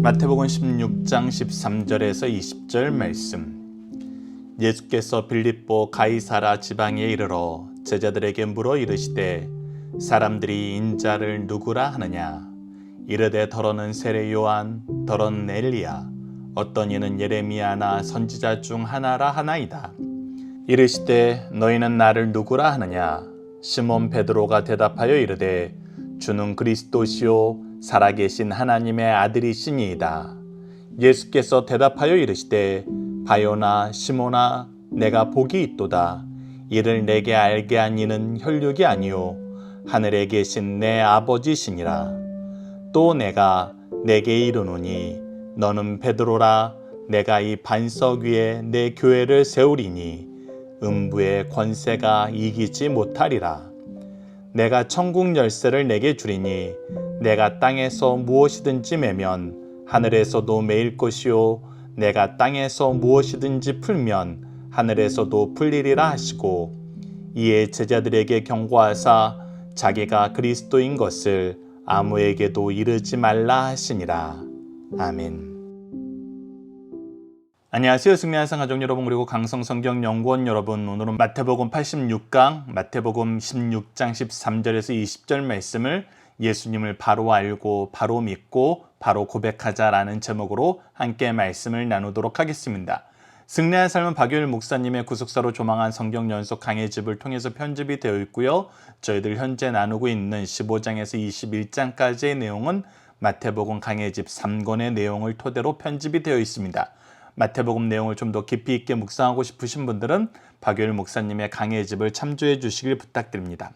마태복음 16장 13절에서 20절 말씀. 예수께서 빌립보 가이사라 지방에 이르러 제자들에게 물어 이르시되 사람들이 인자를 누구라 하느냐. 이르되 더러는 세례 요한, 더러는 엘리야, 어떤 이는 예레미야나 선지자 중 하나라 하나이다. 이르시되 너희는 나를 누구라 하느냐. 시몬 베드로가 대답하여 이르되 주는 그리스도시요 살아계신 하나님의 아들이시니이다. 예수께서 대답하여 이르시되 바요나 시몬아, 내가 복이 있도다. 이를 내게 알게 한 이는 혈육이 아니요 하늘에 계신 내 아버지시니라. 또 내가 내게 이르노니 너는 베드로라. 내가 이 반석 위에 내 교회를 세우리니 음부의 권세가 이기지 못하리라. 내가 천국 열쇠를 내게 주리니 내가 땅에서 무엇이든지 매면 하늘에서도 매일 것이요 내가 땅에서 무엇이든지 풀면 하늘에서도 풀리리라 하시고, 이에 제자들에게 경고하사 자기가 그리스도인 것을 아무에게도 이르지 말라 하시니라. 아멘. 안녕하세요. 승리한상 가족 여러분, 그리고 강성성경연구원 여러분. 오늘은 마태복음 86강, 마태복음 16장 13절에서 20절 말씀을 예수님을 바로 알고 바로 믿고 바로 고백하자라는 제목으로 함께 말씀을 나누도록 하겠습니다. 승리한 삶은 박유일 목사님의 구속사로 조망한 성경 연속 강해집을 통해서 편집이 되어 있고요. 저희들 현재 나누고 있는 15장에서 21장까지의 내용은 마태복음 강해집 3권의 내용을 토대로 편집이 되어 있습니다. 마태복음 내용을 좀 더 깊이 있게 묵상하고 싶으신 분들은 박유일 목사님의 강해집을 참조해 주시길 부탁드립니다.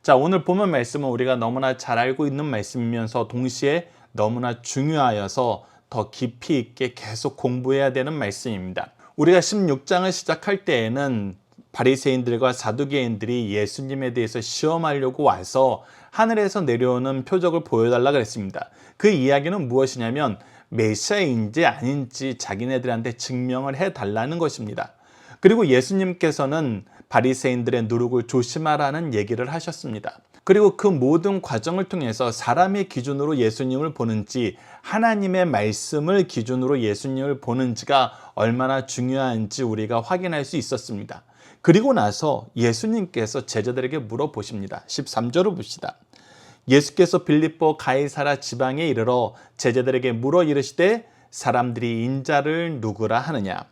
자, 오늘 본문 말씀은 우리가 너무나 잘 알고 있는 말씀이면서 동시에 너무나 중요하여서 더 깊이 있게 계속 공부해야 되는 말씀입니다. 우리가 16장을 시작할 때에는 바리새인들과 사두개인들이 예수님에 대해서 시험하려고 와서 하늘에서 내려오는 표적을 보여달라 그랬습니다. 그 이야기는 무엇이냐면 메시아인지 아닌지 자기네들한테 증명을 해달라는 것입니다. 그리고 예수님께서는 바리새인들의 누룩을 조심하라는 얘기를 하셨습니다. 그리고 그 모든 과정을 통해서 사람의 기준으로 예수님을 보는지 하나님의 말씀을 기준으로 예수님을 보는지가 얼마나 중요한지 우리가 확인할 수 있었습니다. 그리고 나서 예수님께서 제자들에게 물어보십니다. 13절을 봅시다. 예수께서 빌립보 가이사라 지방에 이르러 제자들에게 물어 이르시되 사람들이 인자를 누구라 하느냐.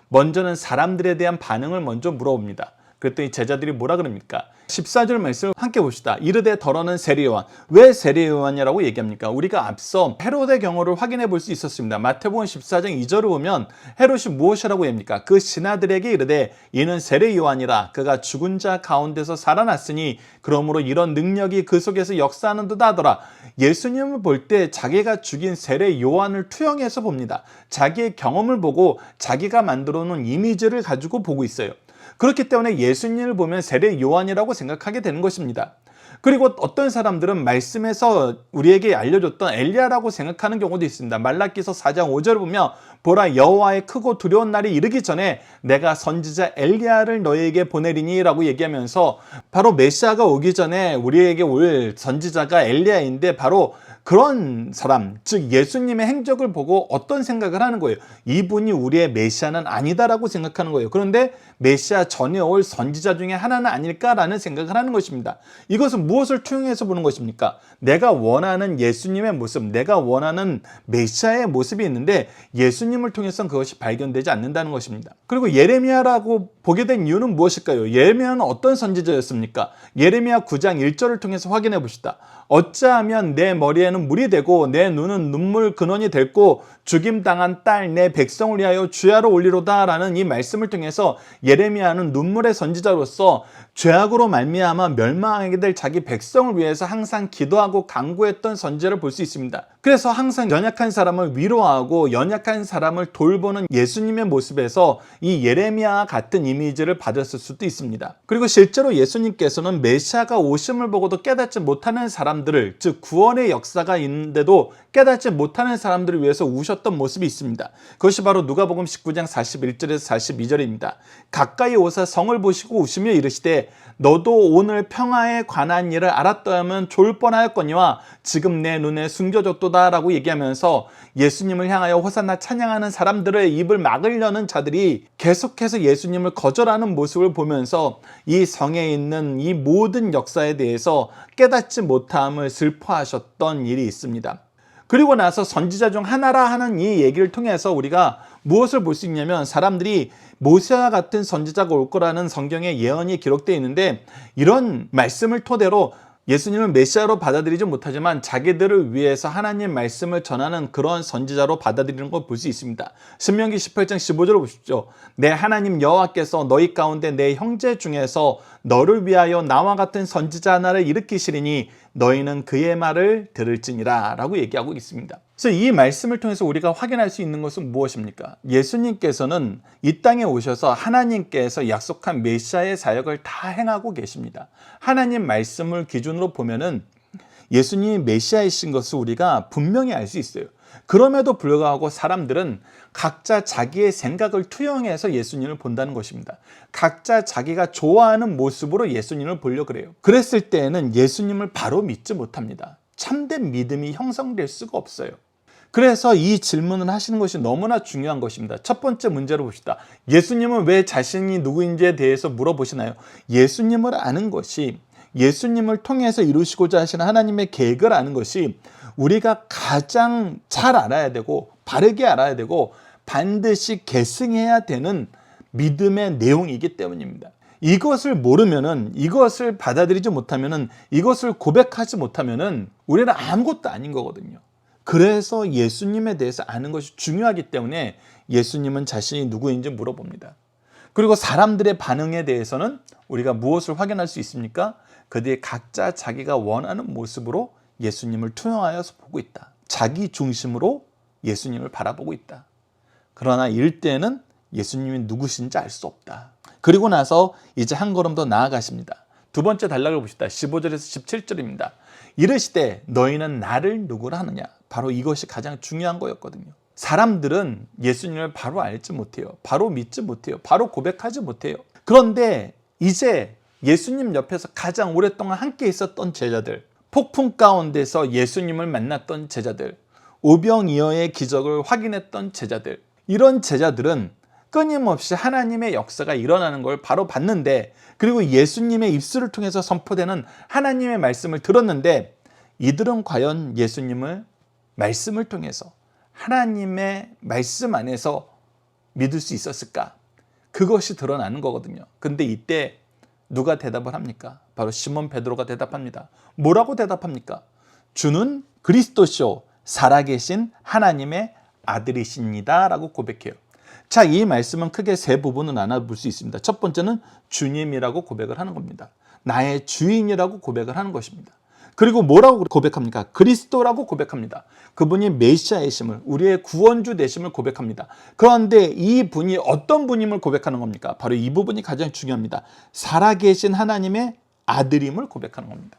먼저는 사람들에 대한 반응을 먼저 물어봅니다. 그랬더니 제자들이 뭐라 그럽니까? 14절 말씀을 함께 봅시다. 이르되 더러는 세례 요한. 왜 세례 요한이라고 얘기합니까? 우리가 앞서 헤롯의 경우를 확인해 볼 수 있었습니다. 마태복음 14장 2절을 보면 헤롯이 무엇이라고 합니까? 그 신하들에게 이르되 이는 세례 요한이라. 그가 죽은 자 가운데서 살아났으니 그러므로 이런 능력이 그 속에서 역사하는 듯 하더라. 예수님을 볼 때 자기가 죽인 세례 요한을 투영해서 봅니다. 자기의 경험을 보고 자기가 만들어 놓은 이미지를 가지고 보고 있어요. 그렇기 때문에 예수님을 보면 세례 요한이라고 생각하게 되는 것입니다. 그리고 어떤 사람들은 말씀에서 우리에게 알려줬던 엘리야라고 생각하는 경우도 있습니다. 말라기서 4장 5절을 보면 보라, 여호와의 크고 두려운 날이 이르기 전에 내가 선지자 엘리야를 너희에게 보내리니 라고 얘기하면서 바로 메시아가 오기 전에 우리에게 올 선지자가 엘리야인데 바로 그런 사람, 즉 예수님의 행적을 보고 어떤 생각을 하는 거예요. 이분이 우리의 메시아는 아니다라고 생각하는 거예요. 그런데 메시아 전에 올 선지자 중에 하나는 아닐까라는 생각을 하는 것입니다. 이것은 무엇을 투영해서 보는 것입니까? 내가 원하는 예수님의 모습, 내가 원하는 메시아의 모습이 있는데 예수님을 통해서는 그것이 발견되지 않는다는 것입니다. 그리고 예레미야라고 보게 된 이유는 무엇일까요? 예레미야는 어떤 선지자였습니까? 예레미야 9장 1절을 통해서 확인해 봅시다. 어찌하면 내 머리에는 물이 되고 내 눈은 눈물 근원이 됐고 죽임당한 딸 내 백성을 위하여 주야로 올리로다 라는 이 말씀을 통해서 예레미야는 눈물의 선지자로서 죄악으로 말미암아 멸망하게 될 자기 백성을 위해서 항상 기도하고 간구했던 선지자를 볼 수 있습니다. 그래서 항상 연약한 사람을 위로하고 연약한 사람을 돌보는 예수님의 모습에서 이 예레미야와 같은 이미지를 받았을 수도 있습니다. 그리고 실제로 예수님께서는 메시아가 오심을 보고도 깨닫지 못하는 사람들을, 즉 구원의 역사가 있는데도 깨닫지 못하는 사람들을 위해서 우셨던 모습이 있습니다. 그것이 바로 누가복음 19장 41절에서 42절입니다. 가까이 오사 성을 보시고 우시며 이르시되 너도 오늘 평화에 관한 일을 알았더라면 좋을 뻔하였거니와 지금 내 눈에 숨겨졌도다 그리스도다라고 얘기하면서 예수님을 향하여 호산나 찬양하는 사람들의 입을 막으려는 자들이 계속해서 예수님을 거절하는 모습을 보면서 이 성에 있는 이 모든 역사에 대해서 깨닫지 못함을 슬퍼하셨던 일이 있습니다. 그리고 나서 선지자 중 하나라 하는 이 얘기를 통해서 우리가 무엇을 볼 수 있냐면, 사람들이 모세와 같은 선지자가 올 거라는 성경의 예언이 기록되어 있는데, 이런 말씀을 토대로 예수님을 메시아로 받아들이지 못하지만 자기들을 위해서 하나님 말씀을 전하는 그런 선지자로 받아들이는 걸 볼 수 있습니다. 신명기 18장 15절을 보십시오. 내 하나님 여호와께서 너희 가운데 내 형제 중에서 너를 위하여 나와 같은 선지자 하나를 일으키시리니 너희는 그의 말을 들을지니라 라고 얘기하고 있습니다. 그래서 이 말씀을 통해서 우리가 확인할 수 있는 것은 무엇입니까? 예수님께서는 이 땅에 오셔서 하나님께서 약속한 메시아의 사역을 다 행하고 계십니다. 하나님 말씀을 기준으로 보면은 예수님이 메시아이신 것을 우리가 분명히 알 수 있어요. 그럼에도 불구하고 사람들은 각자 자기의 생각을 투영해서 예수님을 본다는 것입니다. 각자 자기가 좋아하는 모습으로 예수님을 보려고 그래요. 그랬을 때에는 예수님을 바로 믿지 못합니다. 참된 믿음이 형성될 수가 없어요. 그래서 이 질문을 하시는 것이 너무나 중요한 것입니다. 첫 번째 문제로 봅시다. 예수님은 왜 자신이 누구인지에 대해서 물어보시나요? 예수님을 아는 것이, 예수님을 통해서 이루시고자 하시는 하나님의 계획을 아는 것이 우리가 가장 잘 알아야 되고 바르게 알아야 되고 반드시 계승해야 되는 믿음의 내용이기 때문입니다. 이것을 모르면은, 이것을 받아들이지 못하면은, 이것을 고백하지 못하면은 우리는 아무것도 아닌 거거든요. 그래서 예수님에 대해서 아는 것이 중요하기 때문에 예수님은 자신이 누구인지 물어봅니다. 그리고 사람들의 반응에 대해서는 우리가 무엇을 확인할 수 있습니까? 그들이 각자 자기가 원하는 모습으로 예수님을 투영하여서 보고 있다. 자기 중심으로 예수님을 바라보고 있다. 그러나 이럴 때는 예수님이 누구신지 알 수 없다. 그리고 나서 이제 한 걸음 더 나아가십니다. 두 번째 단락을 봅시다. 15절에서 17절입니다. 이르시되 너희는 나를 누구라 하느냐. 바로 이것이 가장 중요한 거였거든요. 사람들은 예수님을 바로 알지 못해요. 바로 믿지 못해요. 바로 고백하지 못해요. 그런데 이제 예수님 옆에서 가장 오랫동안 함께 있었던 제자들, 폭풍 가운데서 예수님을 만났던 제자들, 오병이어의 기적을 확인했던 제자들, 이런 제자들은 끊임없이 하나님의 역사가 일어나는 걸 바로 봤는데, 그리고 예수님의 입술을 통해서 선포되는 하나님의 말씀을 들었는데, 이들은 과연 예수님을 말씀을 통해서 하나님의 말씀 안에서 믿을 수 있었을까? 그것이 드러나는 거거든요. 근데 이때 누가 대답을 합니까? 바로 시몬 베드로가 대답합니다. 뭐라고 대답합니까? 주는 그리스도시요 살아계신 하나님의 아들이십니다 라고 고백해요. 자, 이 말씀은 크게 세 부분을 나눠볼 수 있습니다. 첫 번째는 주님이라고 고백을 하는 겁니다. 나의 주인이라고 고백을 하는 것입니다. 그리고 뭐라고 고백합니까? 그리스도라고 고백합니다. 그분이 메시아이심을, 우리의 구원주 되심을 고백합니다. 그런데 이 분이 어떤 분임을 고백하는 겁니까? 바로 이 부분이 가장 중요합니다. 살아계신 하나님의 아들임을 고백하는 겁니다.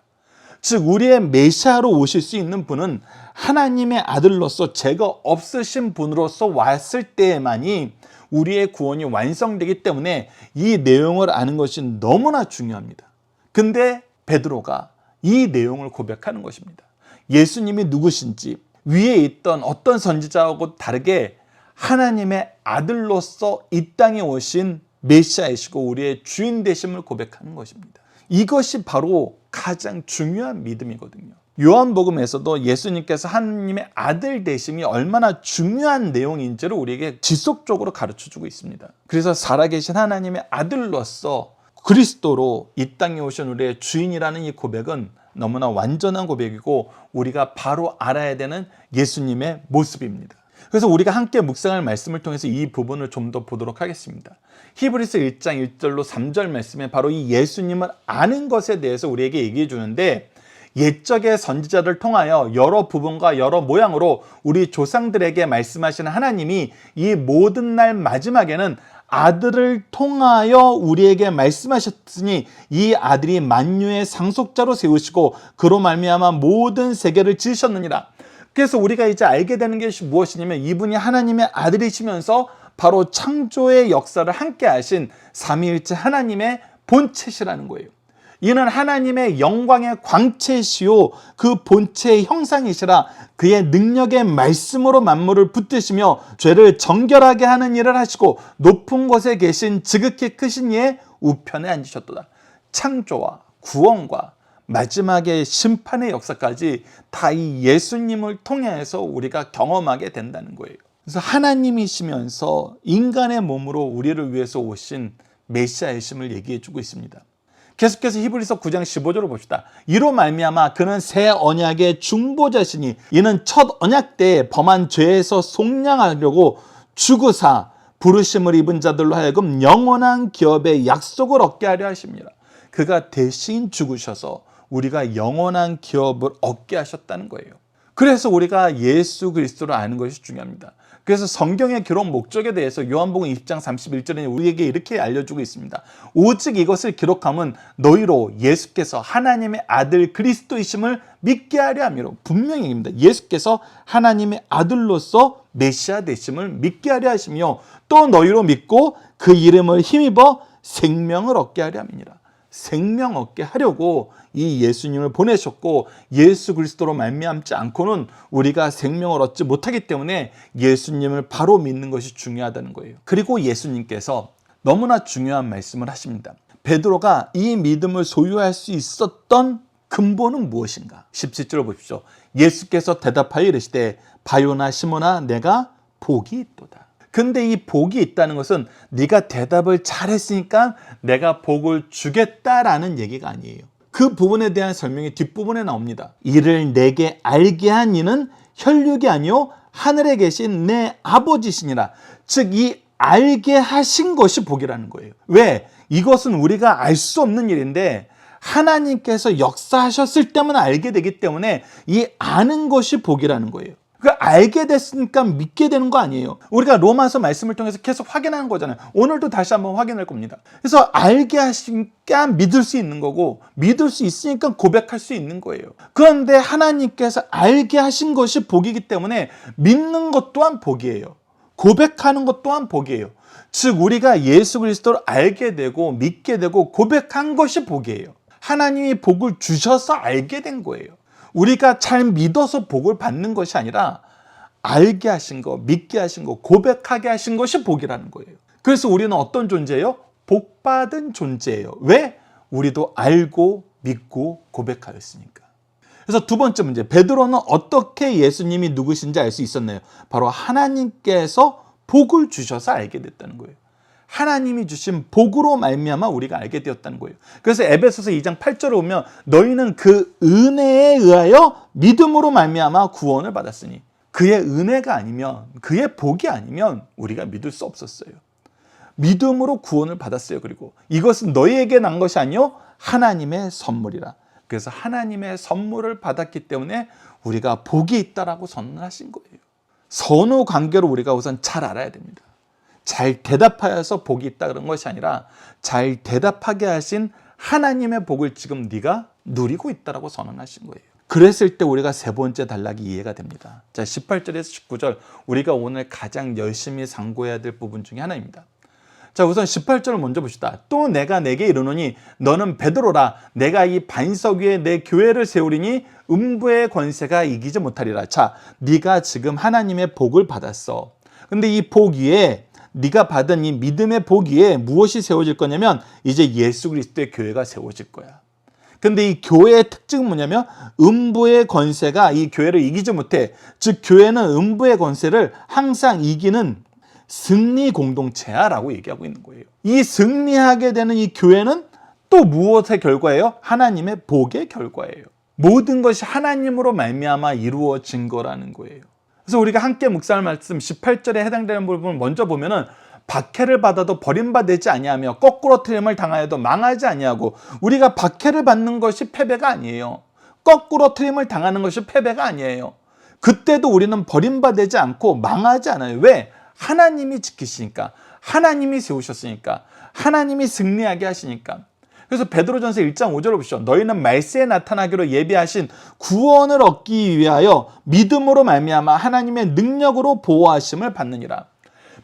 즉 우리의 메시아로 오실 수 있는 분은 하나님의 아들로서 죄가 없으신 분으로서 왔을 때에만이 우리의 구원이 완성되기 때문에 이 내용을 아는 것이 너무나 중요합니다. 근데 베드로가 이 내용을 고백하는 것입니다. 예수님이 누구신지, 위에 있던 어떤 선지자하고 다르게 하나님의 아들로서 이 땅에 오신 메시아이시고 우리의 주인 되심을 고백하는 것입니다. 이것이 바로 가장 중요한 믿음이거든요. 요한복음에서도 예수님께서 하나님의 아들 되심이 얼마나 중요한 내용인지를 우리에게 지속적으로 가르쳐주고 있습니다. 그래서 살아계신 하나님의 아들로서 그리스도로 이 땅에 오신 우리의 주인이라는 이 고백은 너무나 완전한 고백이고 우리가 바로 알아야 되는 예수님의 모습입니다. 그래서 우리가 함께 묵상할 말씀을 통해서 이 부분을 좀 더 보도록 하겠습니다. 히브리서 1장 1절로 3절 말씀에 바로 이 예수님을 아는 것에 대해서 우리에게 얘기해 주는데, 옛적의 선지자를 통하여 여러 부분과 여러 모양으로 우리 조상들에게 말씀하시는 하나님이 이 모든 날 마지막에는 아들을 통하여 우리에게 말씀하셨으니 이 아들이 만유의 상속자로 세우시고 그로 말미암아 모든 세계를 지으셨느니라. 그래서 우리가 이제 알게 되는 것이 무엇이냐면 이분이 하나님의 아들이시면서 바로 창조의 역사를 함께 하신 삼위일체 하나님의 본체시라는 거예요. 이는 하나님의 영광의 광채시요 그 본체의 형상이시라. 그의 능력의 말씀으로 만물을 붙드시며 죄를 정결하게 하는 일을 하시고 높은 곳에 계신 지극히 크신 이의 우편에 앉으셨도다. 창조와 구원과 마지막에 심판의 역사까지 다 이 예수님을 통해서 우리가 경험하게 된다는 거예요. 그래서 하나님이시면서 인간의 몸으로 우리를 위해서 오신 메시아이심을 얘기해 주고 있습니다. 계속해서 히브리서 9장 15절을 봅시다. 이로 말미암아 그는 새 언약의 중보자시니 이는 첫 언약 때에 범한 죄에서 속량하려고 죽으사 부르심을 입은 자들로 하여금 영원한 기업의 약속을 얻게 하려 하십니다. 그가 대신 죽으셔서 우리가 영원한 기업을 얻게 하셨다는 거예요. 그래서 우리가 예수 그리스도를 아는 것이 중요합니다. 그래서 성경의 기록 목적에 대해서 요한복음 20장 31절에 우리에게 이렇게 알려주고 있습니다. 오직 이것을 기록함은 너희로 예수께서 하나님의 아들 그리스도이심을 믿게 하려 함이로. 분명히 얘기합니다. 예수께서 하나님의 아들로서 메시아 되심을 믿게 하려 하시며 또 너희로 믿고 그 이름을 힘입어 생명을 얻게 하려 함이니라. 생명 얻게 하려고 이 예수님을 보내셨고 예수 그리스도로 말미암지 않고는 우리가 생명을 얻지 못하기 때문에 예수님을 바로 믿는 것이 중요하다는 거예요. 그리고 예수님께서 너무나 중요한 말씀을 하십니다. 베드로가 이 믿음을 소유할 수 있었던 근본은 무엇인가? 17절을 보십시오. 예수께서 대답하여 이르시되 바요나 시몬아 내가 복이 있도다. 근데 이 복이 있다는 것은 네가 대답을 잘했으니까 내가 복을 주겠다라는 얘기가 아니에요. 그 부분에 대한 설명이 뒷부분에 나옵니다. 이를 내게 알게 한 이는 혈육이 아니요 하늘에 계신 내 아버지시니라. 즉 이 알게 하신 것이 복이라는 거예요. 왜? 이것은 우리가 알 수 없는 일인데 하나님께서 역사하셨을 때만 알게 되기 때문에 이 아는 것이 복이라는 거예요. 그 알게 됐으니까 믿게 되는 거 아니에요. 우리가 로마서 말씀을 통해서 계속 확인하는 거잖아요. 오늘도 다시 한번 확인할 겁니다. 그래서 알게 하시니까 믿을 수 있는 거고 믿을 수 있으니까 고백할 수 있는 거예요. 그런데 하나님께서 알게 하신 것이 복이기 때문에 믿는 것 또한 복이에요. 고백하는 것 또한 복이에요. 즉 우리가 예수 그리스도를 알게 되고 믿게 되고 고백한 것이 복이에요. 하나님이 복을 주셔서 알게 된 거예요. 우리가 잘 믿어서 복을 받는 것이 아니라 알게 하신 거, 믿게 하신 거, 고백하게 하신 것이 복이라는 거예요. 그래서 우리는 어떤 존재예요? 복받은 존재예요. 왜? 우리도 알고 믿고 고백하였으니까. 그래서 두 번째 문제, 베드로는 어떻게 예수님이 누구신지 알 수 있었나요? 바로 하나님께서 복을 주셔서 알게 됐다는 거예요. 하나님이 주신 복으로 말미암아 우리가 알게 되었다는 거예요. 그래서 에베소서 2장 8절에 보면 너희는 그 은혜에 의하여 믿음으로 말미암아 구원을 받았으니 그의 은혜가 아니면 그의 복이 아니면 우리가 믿을 수 없었어요. 믿음으로 구원을 받았어요. 그리고 이것은 너희에게 난 것이 아니요 하나님의 선물이라. 그래서 하나님의 선물을 받았기 때문에 우리가 복이 있다라고 선언하신 거예요. 선후 관계로 우리가 우선 잘 알아야 됩니다. 잘 대답하여서 복이 있다 그런 것이 아니라 잘 대답하게 하신 하나님의 복을 지금 네가 누리고 있다라고 선언하신 거예요. 그랬을 때 우리가 세 번째 단락이 이해가 됩니다. 자, 18절에서 19절 우리가 오늘 가장 열심히 상고해야 될 부분 중에 하나입니다. 자, 우선 18절을 먼저 봅시다. 또 내가 내게 이르노니 너는 베드로라. 내가 이 반석 위에 내 교회를 세우리니 음부의 권세가 이기지 못하리라. 자, 네가 지금 하나님의 복을 받았어. 근데 이 복 위에 네가 받은 이 믿음의 복 위에 무엇이 세워질 거냐면 이제 예수 그리스도의 교회가 세워질 거야. 근데 이 교회의 특징은 뭐냐면 음부의 권세가 이 교회를 이기지 못해. 즉 교회는 음부의 권세를 항상 이기는 승리 공동체야 라고 얘기하고 있는 거예요. 이 승리하게 되는 이 교회는 또 무엇의 결과예요? 하나님의 복의 결과예요. 모든 것이 하나님으로 말미암아 이루어진 거라는 거예요. 그래서 우리가 함께 묵상할 말씀 18절에 해당되는 부분을 먼저 보면은 박해를 받아도 버림받지 아니하며 거꾸로 트림을 당하여도 망하지 아니하고. 우리가 박해를 받는 것이 패배가 아니에요. 거꾸로 트림을 당하는 것이 패배가 아니에요. 그때도 우리는 버림받지 않고 망하지 않아요. 왜? 하나님이 지키시니까, 하나님이 세우셨으니까, 하나님이 승리하게 하시니까. 그래서 베드로전서 1장 5절을 보시죠. 너희는 말세에 나타나기로 예비하신 구원을 얻기 위하여 믿음으로 말미암아 하나님의 능력으로 보호하심을 받느니라.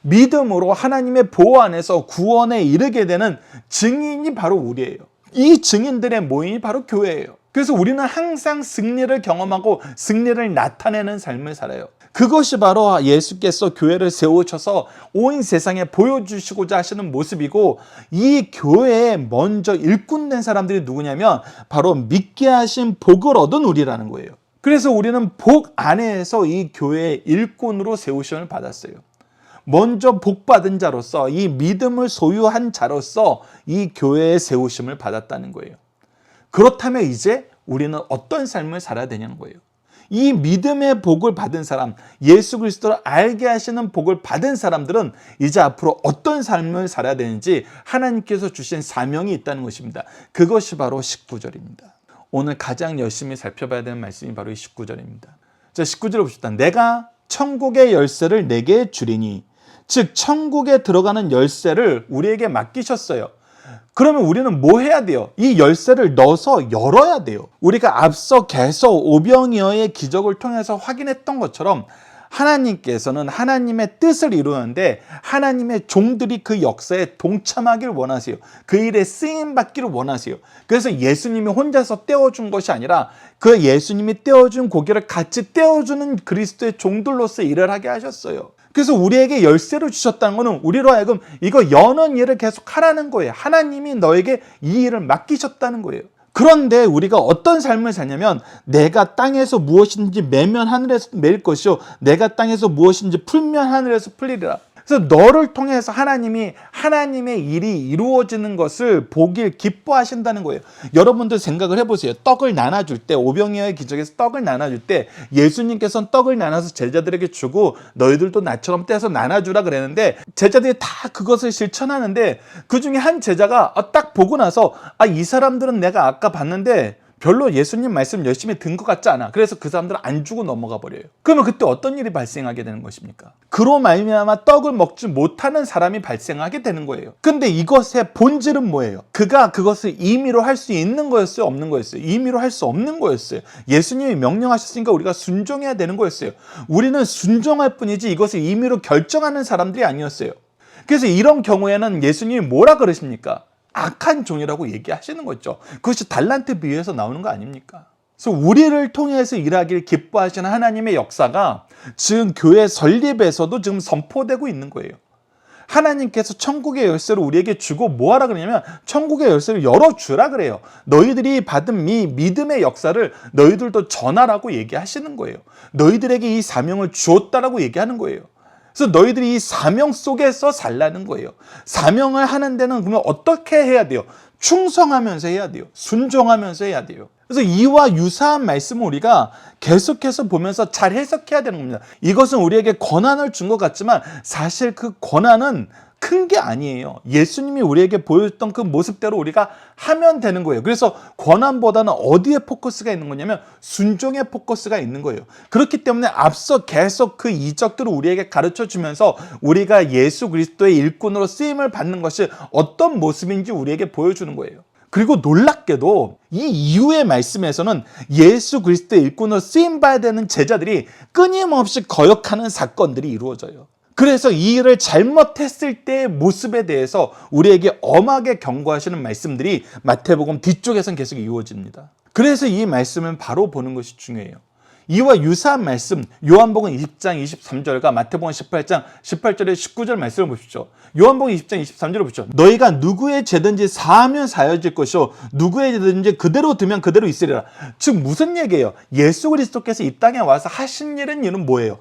믿음으로 하나님의 보호 안에서 구원에 이르게 되는 증인이 바로 우리예요. 이 증인들의 모임이 바로 교회예요. 그래서 우리는 항상 승리를 경험하고 승리를 나타내는 삶을 살아요. 그것이 바로 예수께서 교회를 세우셔서 온 세상에 보여주시고자 하시는 모습이고, 이 교회에 먼저 일꾼된 사람들이 누구냐면 바로 믿게 하신 복을 얻은 우리라는 거예요. 그래서 우리는 복 안에서 이 교회의 일꾼으로 세우심을 받았어요. 먼저 복받은 자로서, 이 믿음을 소유한 자로서 이 교회에 세우심을 받았다는 거예요. 그렇다면 이제 우리는 어떤 삶을 살아야 되냐는 거예요. 이 믿음의 복을 받은 사람, 예수 그리스도를 알게 하시는 복을 받은 사람들은 이제 앞으로 어떤 삶을 살아야 되는지 하나님께서 주신 사명이 있다는 것입니다. 그것이 바로 19절입니다. 오늘 가장 열심히 살펴봐야 되는 말씀이 바로 이 19절입니다. 자, 19절을 봅시다. 내가 천국의 열쇠를 내게 주리니, 즉 천국에 들어가는 열쇠를 우리에게 맡기셨어요. 그러면 우리는 뭐 해야 돼요? 이 열쇠를 넣어서 열어야 돼요. 우리가 앞서 계속 오병이어의 기적을 통해서 확인했던 것처럼 하나님께서는 하나님의 뜻을 이루는데 하나님의 종들이 그 역사에 동참하기를 원하세요. 그 일에 쓰임받기를 원하세요. 그래서 예수님이 혼자서 떼어준 것이 아니라 그 예수님이 떼어준 고기를 같이 떼어주는 그리스도의 종들로서 일을 하게 하셨어요. 그래서 우리에게 열쇠를 주셨다는 것은 우리로 하여금 이거 여는 일을 계속 하라는 거예요. 하나님이 너에게 이 일을 맡기셨다는 거예요. 그런데 우리가 어떤 삶을 사냐면, 내가 땅에서 무엇인지 매면 하늘에서 매일 것이요 내가 땅에서 무엇인지 풀면 하늘에서 풀리리라. 그래서 너를 통해서 하나님이 하나님의 일이 이루어지는 것을 보길 기뻐하신다는 거예요. 여러분들 생각을 해보세요. 떡을 나눠줄 때, 오병이어의 기적에서 떡을 나눠줄 때 예수님께서는 떡을 나눠서 제자들에게 주고 너희들도 나처럼 떼서 나눠주라 그랬는데, 제자들이 다 그것을 실천하는데 그 중에 한 제자가 딱 보고 나서 이 사람들은 내가 아까 봤는데 별로 예수님 말씀 열심히 든 것 같지 않아. 그래서 그 사람들은 안 주고 넘어가 버려요. 그러면 그때 어떤 일이 발생하게 되는 것입니까? 그로 말미암아 떡을 먹지 못하는 사람이 발생하게 되는 거예요. 근데 이것의 본질은 뭐예요? 그가 그것을 임의로 할 수 있는 거였어요? 없는 거였어요? 임의로 할 수 없는 거였어요. 예수님이 명령하셨으니까 우리가 순종해야 되는 거였어요. 우리는 순종할 뿐이지 이것을 임의로 결정하는 사람들이 아니었어요. 그래서 이런 경우에는 예수님이 뭐라 그러십니까? 악한 종이라고 얘기하시는 거죠. 그것이 달란트 비유에서 나오는 거 아닙니까? 그래서 우리를 통해서 일하기를 기뻐하시는 하나님의 역사가 지금 교회 설립에서도 지금 선포되고 있는 거예요. 하나님께서 천국의 열쇠를 우리에게 주고 뭐 하라 그러냐면 천국의 열쇠를 열어주라 그래요. 너희들이 받은 이 믿음의 역사를 너희들도 전하라고 얘기하시는 거예요. 너희들에게 이 사명을 주었다라고 얘기하는 거예요. 그래서 너희들이 이 사명 속에서 살라는 거예요. 사명을 하는 데는 그러면 어떻게 해야 돼요? 충성하면서 해야 돼요. 순종하면서 해야 돼요. 그래서 이와 유사한 말씀을 우리가 계속해서 보면서 잘 해석해야 되는 겁니다. 이것은 우리에게 권한을 준 것 같지만 사실 그 권한은 큰 게 아니에요. 예수님이 우리에게 보여줬던 그 모습대로 우리가 하면 되는 거예요. 그래서 권한보다는 어디에 포커스가 있는 거냐면 순종에 포커스가 있는 거예요. 그렇기 때문에 앞서 계속 그 이적들을 우리에게 가르쳐 주면서 우리가 예수 그리스도의 일꾼으로 쓰임을 받는 것이 어떤 모습인지 우리에게 보여주는 거예요. 그리고 놀랍게도 이 이후의 말씀에서는 예수 그리스도의 일꾼으로 쓰임받아야 되는 제자들이 끊임없이 거역하는 사건들이 이루어져요. 그래서 이 일을 잘못했을 때의 모습에 대해서 우리에게 엄하게 경고하시는 말씀들이 마태복음 뒤쪽에선 계속 이루어집니다. 그래서 이 말씀은 바로 보는 것이 중요해요. 이와 유사한 말씀, 요한복음 20장 23절과 마태복음 18장 18절에 19절 말씀을 보십시오. 요한복음 20장 23절을 보십시오. 너희가 누구의 죄든지 사하면 사여질 것이요 누구의 죄든지 그대로 두면 그대로 있으리라. 즉 무슨 얘기예요? 예수 그리스도께서 이 땅에 와서 하신 일은 뭐예요?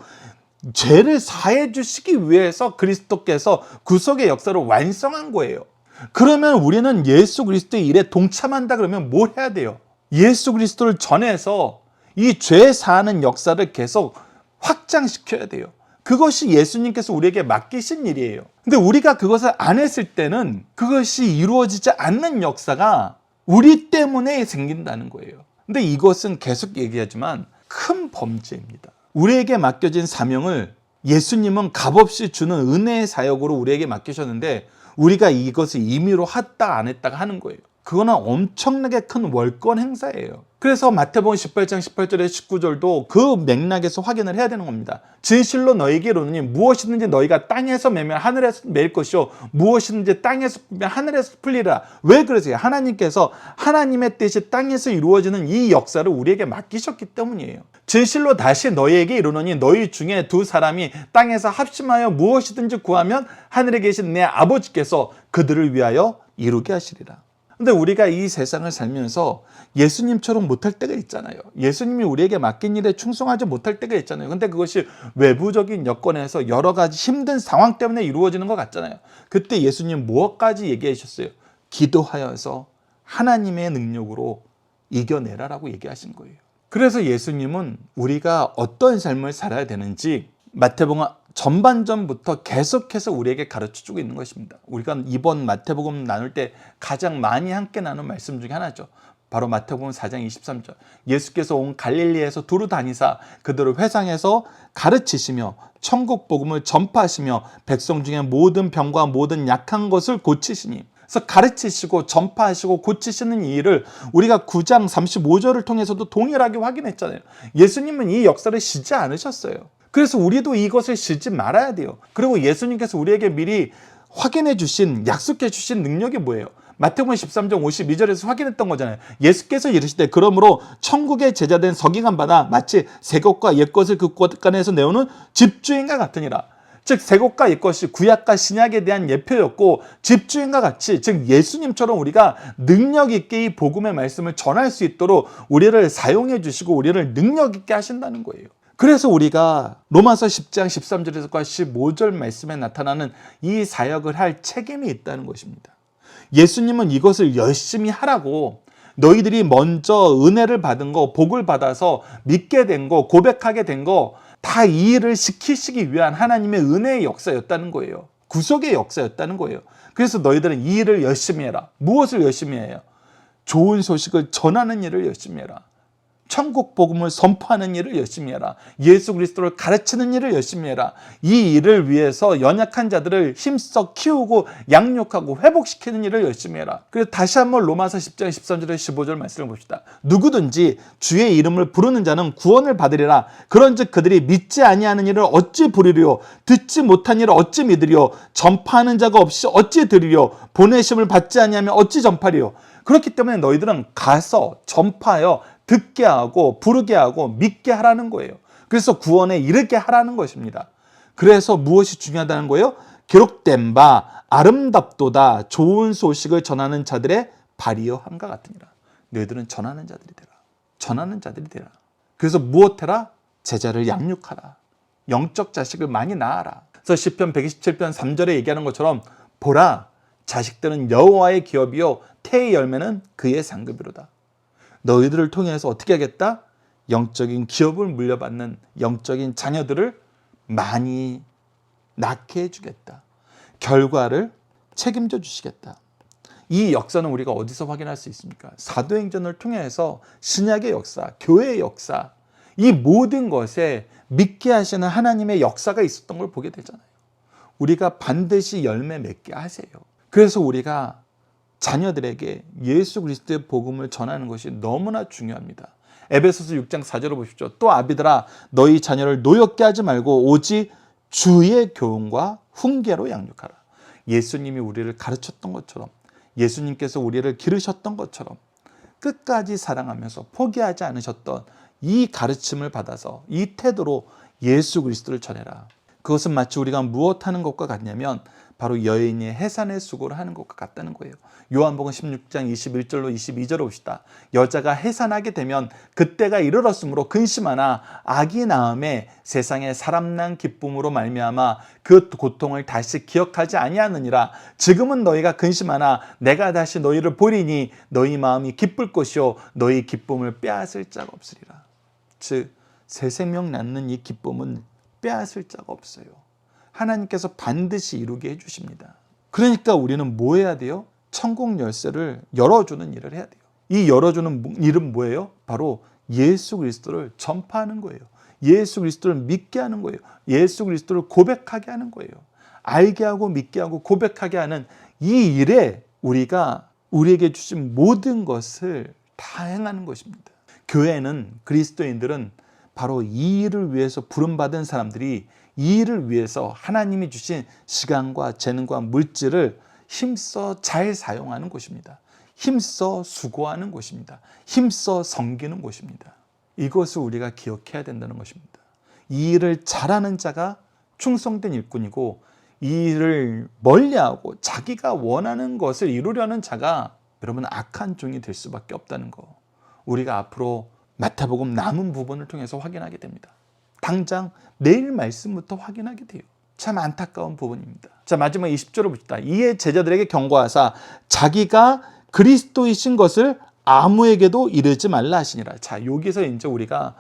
죄를 사해 주시기 위해서 그리스도께서 구속의 역사를 완성한 거예요. 그러면 우리는 예수 그리스도의 일에 동참한다 그러면 뭘 해야 돼요? 예수 그리스도를 전해서 이 죄 사하는 역사를 계속 확장시켜야 돼요. 그것이 예수님께서 우리에게 맡기신 일이에요. 근데 우리가 그것을 안 했을 때는 그것이 이루어지지 않는 역사가 우리 때문에 생긴다는 거예요. 근데 이것은 계속 얘기하지만 큰 범죄입니다. 우리에게 맡겨진 사명을 예수님은 값없이 주는 은혜의 사역으로 우리에게 맡기셨는데 우리가 이것을 임의로 했다 안 했다가 하는 거예요. 그거는 엄청나게 큰 월권 행사예요. 그래서 마태복음 18장 18절에 19절도 그 맥락에서 확인을 해야 되는 겁니다. 진실로 너희에게 이르노니 무엇이든지 너희가 땅에서 매면 하늘에서 매일 것이요 무엇이든지 땅에서 풀면 하늘에서 풀리라. 왜 그러세요? 하나님께서 하나님의 뜻이 땅에서 이루어지는 이 역사를 우리에게 맡기셨기 때문이에요. 진실로 다시 너희에게 이르노니 너희 중에 두 사람이 땅에서 합심하여 무엇이든지 구하면 하늘에 계신 내 아버지께서 그들을 위하여 이루게 하시리라. 근데 우리가 이 세상을 살면서 예수님처럼 못할 때가 있잖아요. 예수님이 우리에게 맡긴 일에 충성하지 못할 때가 있잖아요. 근데 그것이 외부적인 여건에서 여러 가지 힘든 상황 때문에 이루어지는 것 같잖아요. 그때 예수님 무엇까지 얘기하셨어요? 기도하여서 하나님의 능력으로 이겨내라라고 얘기하신 거예요. 그래서 예수님은 우리가 어떤 삶을 살아야 되는지 마태복음 전반전부터 계속해서 우리에게 가르쳐주고 있는 것입니다. 우리가 이번 마태복음 나눌 때 가장 많이 함께 나눈 말씀 중에 하나죠. 바로 마태복음 4장 23절. 예수께서 온 갈릴리에서 두루 다니사 그들을 회상해서 가르치시며 천국 복음을 전파하시며 백성 중에 모든 병과 모든 약한 것을 고치시니. 그래서 가르치시고 전파하시고 고치시는 이 일을 우리가 9장 35절을 통해서도 동일하게 확인했잖아요. 예수님은 이 역사를 쉬지 않으셨어요. 그래서 우리도 이것을 쉬지 말아야 돼요. 그리고 예수님께서 우리에게 미리 확인해 주신, 약속해 주신 능력이 뭐예요? 마태복음 13장 52절에서 확인했던 거잖아요. 예수께서 이르시되 그러므로 천국의 제자된 서기관 받아 마치 새 것과 옛 것을 그 곳간에서 내오는 집주인과 같으니라. 즉 새 것과 옛 것이 구약과 신약에 대한 예표였고 집주인과 같이 즉 예수님처럼 우리가 능력 있게 이 복음의 말씀을 전할 수 있도록 우리를 사용해 주시고 우리를 능력 있게 하신다는 거예요. 그래서 우리가 로마서 10장 13절에서 15절 말씀에 나타나는 이 사역을 할 책임이 있다는 것입니다. 예수님은 이것을 열심히 하라고 너희들이 먼저 은혜를 받은 거, 복을 받아서 믿게 된 거, 고백하게 된 거 다 이 일을 시키시기 위한 하나님의 은혜의 역사였다는 거예요. 구속의 역사였다는 거예요. 그래서 너희들은 이 일을 열심히 해라. 무엇을 열심히 해요? 좋은 소식을 전하는 일을 열심히 해라. 천국 복음을 선포하는 일을 열심히 해라. 예수 그리스도를 가르치는 일을 열심히 해라. 이 일을 위해서 연약한 자들을 힘써 키우고 양육하고 회복시키는 일을 열심히 해라. 그래서 다시 한번 로마서 10장 13절에 15절 말씀을 봅시다. 누구든지 주의 이름을 부르는 자는 구원을 받으리라. 그런즉 그들이 믿지 아니하는 일을 어찌 부르리요? 듣지 못한 일을 어찌 믿으리요? 전파하는 자가 없이 어찌 들으리요? 보내심을 받지 아니하면 어찌 전파리요? 그렇기 때문에 너희들은 가서 전파하여 듣게 하고 부르게 하고 믿게 하라는 거예요. 그래서 구원에 이르게 하라는 것입니다. 그래서 무엇이 중요하다는 거예요? 기록된 바 아름답도다 좋은 소식을 전하는 자들의 발이여 함과 같으니라. 너희들은 전하는 자들이 되라. 전하는 자들이 되라. 그래서 무엇해라? 제자를 양육하라. 영적 자식을 많이 낳아라. 그래서 시편 127편 3절에 얘기하는 것처럼 보라 자식들은 여호와의 기업이요 태의 열매는 그의 상급이로다. 너희들을 통해서 어떻게 하겠다? 영적인 기업을 물려받는 영적인 자녀들을 많이 낳게 해주겠다. 결과를 책임져 주시겠다. 이 역사는 우리가 어디서 확인할 수 있습니까? 사도행전을 통해서 신약의 역사, 교회의 역사, 이 모든 것에 믿게 하시는 하나님의 역사가 있었던 걸 보게 되잖아요. 우리가 반드시 열매 맺게 하세요. 그래서 우리가 자녀들에게 예수 그리스도의 복음을 전하는 것이 너무나 중요합니다. 에베소서 6장 4절을 보십시오. 또 아비들아 너희 자녀를 노엽게 하지 말고 오직 주의 교훈과 훈계로 양육하라. 예수님이 우리를 가르쳤던 것처럼 예수님께서 우리를 기르셨던 것처럼 끝까지 사랑하면서 포기하지 않으셨던 이 가르침을 받아서 이 태도로 예수 그리스도를 전해라. 그것은 마치 우리가 무엇하는 것과 같냐면 바로 여인이 해산의 수고를 하는 것과 같다는 거예요. 요한복음 16장 21절로 22절을 봅시다. 여자가 해산하게 되면 그때가 이르렀으므로 근심하나 아기 낳음에 세상에 사람 난 기쁨으로 말미암아 그 고통을 다시 기억하지 아니하느니라. 지금은 너희가 근심하나 내가 다시 너희를 보리니 너희 마음이 기쁠 것이요 너희 기쁨을 빼앗을 자가 없으리라. 즉 새 생명 낳는 이 기쁨은 빼앗을 자가 없어요. 하나님께서 반드시 이루게 해주십니다. 그러니까 우리는 뭐 해야 돼요? 천국 열쇠를 열어주는 일을 해야 돼요. 이 열어주는 일은 뭐예요? 바로 예수 그리스도를 전파하는 거예요. 예수 그리스도를 믿게 하는 거예요. 예수 그리스도를 고백하게 하는 거예요. 알게 하고 믿게 하고 고백하게 하는 이 일에 우리가 우리에게 주신 모든 것을 다 행하는 것입니다. 교회는, 그리스도인들은 바로 이 일을 위해서 부름받은 사람들이 이 일을 위해서 하나님이 주신 시간과 재능과 물질을 힘써 잘 사용하는 곳입니다. 힘써 수고하는 곳입니다. 힘써 섬기는 곳입니다. 이것을 우리가 기억해야 된다는 것입니다. 이 일을 잘하는 자가 충성된 일꾼이고, 이 일을 멀리하고 자기가 원하는 것을 이루려는 자가 여러분 악한 종이 될 수밖에 없다는 거, 우리가 앞으로 마태복음 남은 부분을 통해서 확인하게 됩니다. 당장 내일 말씀부터 확인하게 돼요. 참 안타까운 부분입니다. 자, 마지막 20절을 봅시다. 이에 제자들에게 경고하사 자기가 그리스도이신 것을 아무에게도 이르지 말라 하시니라. 자, 여기서 이제 우리가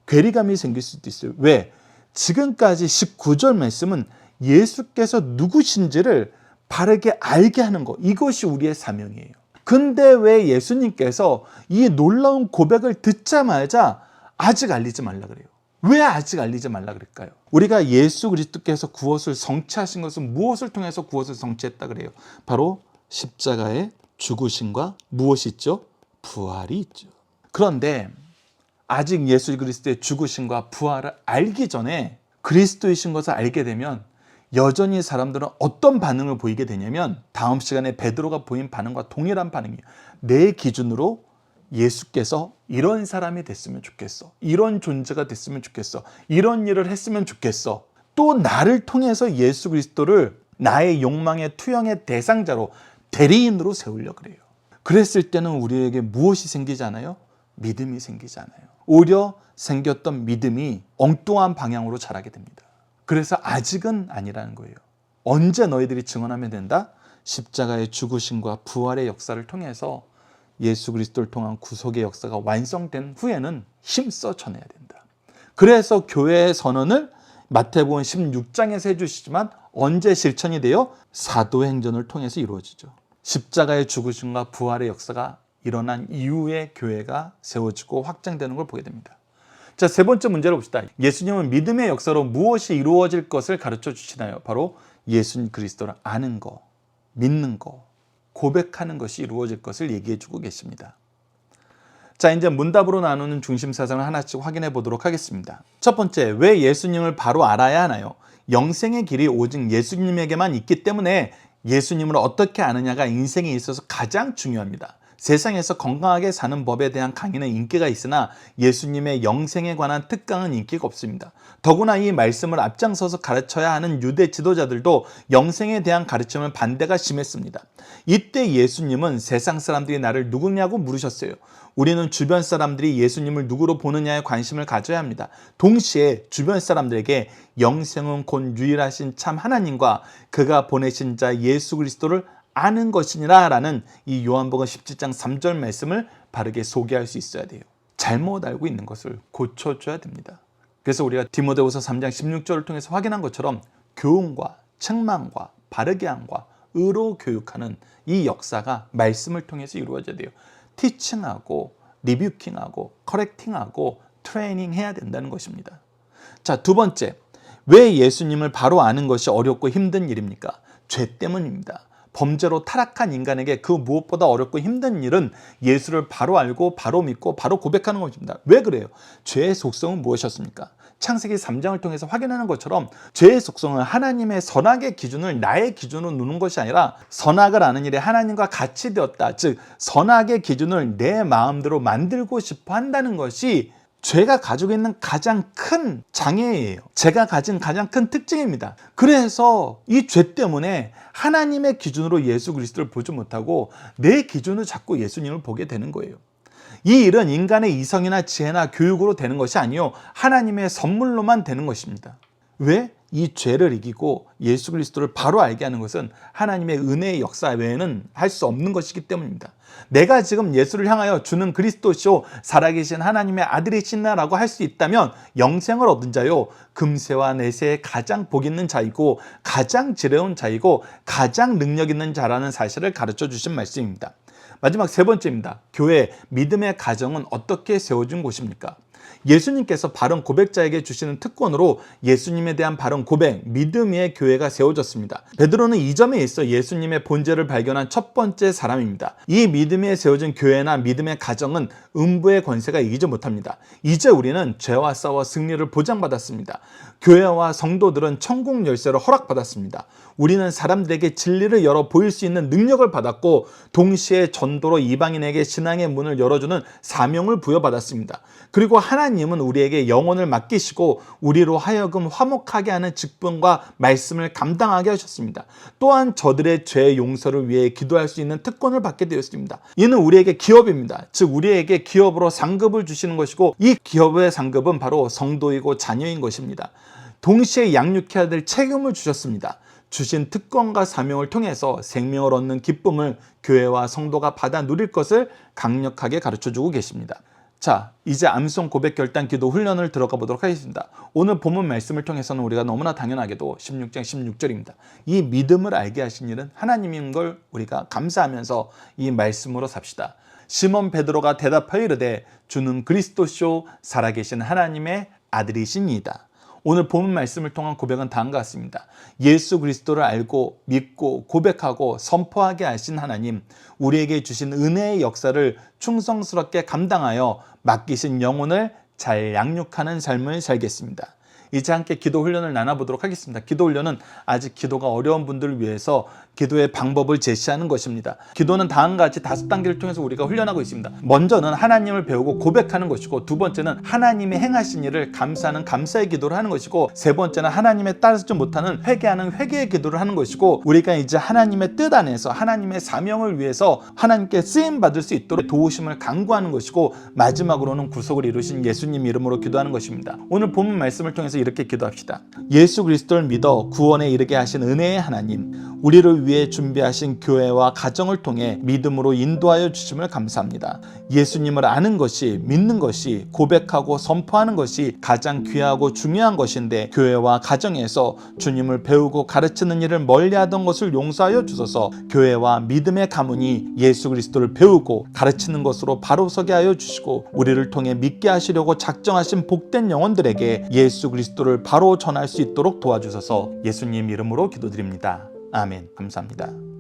괴리감이 생길 수도 있어요. 왜? 지금까지 19절 말씀은 예수께서 누구신지를 바르게 알게 하는 것, 이것이 우리의 사명이에요. 근데 왜 예수님께서 이 놀라운 고백을 듣자마자 아직 알리지 말라 그래요? 왜 아직 알리지 말라 그럴까요? 우리가 예수 그리스도께서 구원을 성취하신 것은 무엇을 통해서 구원을 성취했다 그래요? 바로 십자가의 죽으심과 무엇이 있죠? 부활이 있죠. 그런데 아직 예수 그리스도의 죽으심과 부활을 알기 전에 그리스도이신 것을 알게 되면 여전히 사람들은 어떤 반응을 보이게 되냐면, 다음 시간에 베드로가 보인 반응과 동일한 반응이에요. 내 기준으로 예수께서 이런 사람이 됐으면 좋겠어, 이런 존재가 됐으면 좋겠어, 이런 일을 했으면 좋겠어, 또 나를 통해서 예수 그리스도를 나의 욕망의 투영의 대상자로, 대리인으로 세우려고 그래요. 그랬을 때는 우리에게 무엇이 생기잖아요? 믿음이 생기잖아요. 오히려 생겼던 믿음이 엉뚱한 방향으로 자라게 됩니다. 그래서 아직은 아니라는 거예요. 언제 너희들이 증언하면 된다? 십자가의 죽으심과 부활의 역사를 통해서 예수 그리스도를 통한 구속의 역사가 완성된 후에는 힘써 전해야 된다. 그래서 교회의 선언을 마태복음 16장에서 해주시지만 언제 실천이 돼요? 사도행전을 통해서 이루어지죠. 십자가의 죽으심과 부활의 역사가 일어난 이후에 교회가 세워지고 확장되는 걸 보게 됩니다. 자, 세 번째 문제를 봅시다. 예수님은 믿음의 역사로 무엇이 이루어질 것을 가르쳐 주시나요? 바로 예수 그리스도를 아는 거, 믿는 거, 고백하는 것이 이루어질 것을 얘기해 주고 계십니다. 자, 이제 문답으로 나누는 중심 사상을 하나씩 확인해 보도록 하겠습니다. 첫 번째, 왜 예수님을 바로 알아야 하나요? 영생의 길이 오직 예수님에게만 있기 때문에 예수님을 어떻게 아느냐가 인생에 있어서 가장 중요합니다. 세상에서 건강하게 사는 법에 대한 강의는 인기가 있으나 예수님의 영생에 관한 특강은 인기가 없습니다. 더구나 이 말씀을 앞장서서 가르쳐야 하는 유대 지도자들도 영생에 대한 가르침을 반대가 심했습니다. 이때 예수님은 세상 사람들이 나를 누구냐고 물으셨어요. 우리는 주변 사람들이 예수님을 누구로 보느냐에 관심을 가져야 합니다. 동시에 주변 사람들에게 영생은 곧 유일하신 참 하나님과 그가 보내신 자 예수 그리스도를 아는 것이니라 라는 이 요한복음 17장 3절 말씀을 바르게 소개할 수 있어야 돼요. 잘못 알고 있는 것을 고쳐줘야 됩니다. 그래서 우리가 디모데후서 3장 16절을 통해서 확인한 것처럼 교훈과 책망과 바르게 함과 의로 교육하는 이 역사가 말씀을 통해서 이루어져야 돼요. 티칭하고 리뷰킹하고 커렉팅하고 트레이닝 해야 된다는 것입니다. 자, 두 번째, 왜 예수님을 바로 아는 것이 어렵고 힘든 일입니까? 죄 때문입니다. 범죄로 타락한 인간에게 그 무엇보다 어렵고 힘든 일은 예수를 바로 알고 바로 믿고 바로 고백하는 것입니다. 왜 그래요? 죄의 속성은 무엇이었습니까? 창세기 3장을 통해서 확인하는 것처럼 죄의 속성은 하나님의 선악의 기준을 나의 기준으로 누는 것이 아니라 선악을 아는 일에 하나님과 같이 되었다. 즉 선악의 기준을 내 마음대로 만들고 싶어 한다는 것이 죄가 가지고 있는 가장 큰 장애예요. 죄가 가진 가장 큰 특징입니다. 그래서 이 죄 때문에 하나님의 기준으로 예수 그리스도를 보지 못하고 내 기준으로 자꾸 예수님을 보게 되는 거예요. 이 일은 인간의 이성이나 지혜나 교육으로 되는 것이 아니요 하나님의 선물로만 되는 것입니다. 왜? 이 죄를 이기고 예수 그리스도를 바로 알게 하는 것은 하나님의 은혜의 역사 외에는 할 수 없는 것이기 때문입니다. 내가 지금 예수를 향하여 주는 그리스도시오 살아계신 하나님의 아들이시나라고 할 수 있다면 영생을 얻은 자요 금세와 내세에 가장 복 있는 자이고 가장 지혜로운 자이고 가장 능력 있는 자라는 사실을 가르쳐 주신 말씀입니다. 마지막 세 번째입니다. 교회 믿음의 가정은 어떻게 세워진 곳입니까? 예수님께서 바른 고백자에게 주시는 특권으로 예수님에 대한 바른 고백, 믿음 위의 교회가 세워졌습니다. 베드로는 이 점에 있어 예수님의 본질을 발견한 첫 번째 사람입니다. 이 믿음 위에 세워진 교회나 믿음의 가정은 음부의 권세가 이기지 못합니다. 이제 우리는 죄와 싸워 승리를 보장받았습니다. 교회와 성도들은 천국 열쇠를 허락받았습니다. 우리는 사람들에게 진리를 열어 보일 수 있는 능력을 받았고 동시에 전도로 이방인에게 신앙의 문을 열어주는 사명을 부여받았습니다. 그리고 하나님은 우리에게 영혼을 맡기시고 우리로 하여금 화목하게 하는 직분과 말씀을 감당하게 하셨습니다. 또한 저들의 죄 용서를 위해 기도할 수 있는 특권을 받게 되었습니다. 이는 우리에게 기업입니다. 즉 우리에게 기업으로 상급을 주시는 것이고 이 기업의 상급은 바로 성도이고 자녀인 것입니다. 동시에 양육해야 될 책임을 주셨습니다. 주신 특권과 사명을 통해서 생명을 얻는 기쁨을 교회와 성도가 받아 누릴 것을 강력하게 가르쳐주고 계십니다. 자, 이제 암송 고백 결단 기도 훈련을 들어가 보도록 하겠습니다. 오늘 본문 말씀을 통해서는 우리가 너무나 당연하게도 16장 16절입니다. 이 믿음을 알게 하신 일은 하나님인 걸 우리가 감사하면서 이 말씀으로 삽시다. 시몬 베드로가 대답하여 이르되 주는 그리스도시요 살아계신 하나님의 아들이시니이다. 오늘 본문 말씀을 통한 고백은 다음과 같습니다. 예수 그리스도를 알고 믿고 고백하고 선포하게 하신 하나님, 우리에게 주신 은혜의 역사를 충성스럽게 감당하여 맡기신 영혼을 잘 양육하는 삶을 살겠습니다. 이제 함께 기도 훈련을 나눠보도록 하겠습니다. 기도 훈련은 아직 기도가 어려운 분들을 위해서 기도의 방법을 제시하는 것입니다. 기도는 다음과 같이 5단계를 통해서 우리가 훈련하고 있습니다. 먼저는 하나님을 배우고 고백하는 것이고, 두 번째는 하나님이 행하신 일을 감사하는 감사의 기도를 하는 것이고, 세 번째는 하나님의 따르지 못하는 회개하는 회개의 기도를 하는 것이고, 우리가 이제 하나님의 뜻 안에서 하나님의 사명을 위해서 하나님께 쓰임받을 수 있도록 도우심을 간구하는 것이고, 마지막으로는 구속을 이루신 예수님 이름으로 기도하는 것입니다. 오늘 본문 말씀을 통해서 이렇게 기도합시다. 예수 그리스도를 믿어 구원에 이르게 하신 은혜의 하나님, 우리를 위해 준비하신 교회와 가정을 통해 믿음으로 인도하여 주심을 감사합니다. 예수님을 아는 것이, 믿는 것이, 고백하고 선포하는 것이 가장 귀하고 중요한 것인데, 교회와 가정에서 주님을 배우고 가르치는 일을 멀리하던 것을 용서하여 주소서. 교회와 믿음의 가문이 예수 그리스도를 배우고 가르치는 것으로 바로 서게 하여 주시고, 우리를 통해 믿게 하시려고 작정하신 복된 영혼들에게 예수 그리스도를 바로 전할 수 있도록 도와주소서. 예수님 이름으로 기도드립니다. 아멘. 감사합니다.